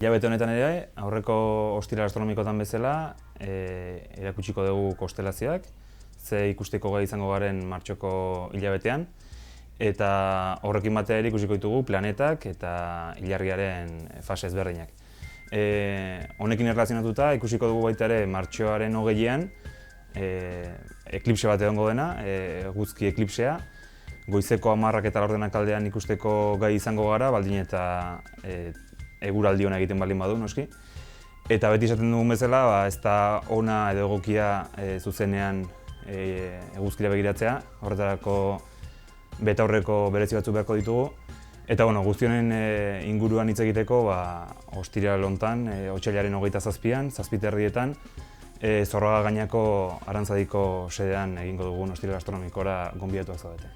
Hilabete honetan ere, aurreko ostiral astronomikotan bezala, erakutsiko dugu konstelazioak, ze ikusteko gai izango garen martxoko hilabetean, eta horrekin batera ere ikusiko ditugu planetak eta ilargiaren fase ezberdinak. Honekin erlazionatuta ikusiko dugu baita ere martxoaren 20ean eklipse bat egongo dena, eguzki eklipsea. Goizeko 10 eta laurdenak aldean ikusteko gai izango gara, baldin eta eguraldi ona egiten baldin badu, noski. Eta beti esaten dugun bezala, ez da ona edo egokia zuzenean eguzkira begiratzea, horretarako betaurreko berezi batzuk beharko ditugu. Eta guzti honen inguruan hitz egiteko, ostiral honetan, otsailaren 27an, 7:30etan, Zorroaga gainako Arantzadiko sedean egingo dugun ostiral astronomikora gonbidatuak zaudete.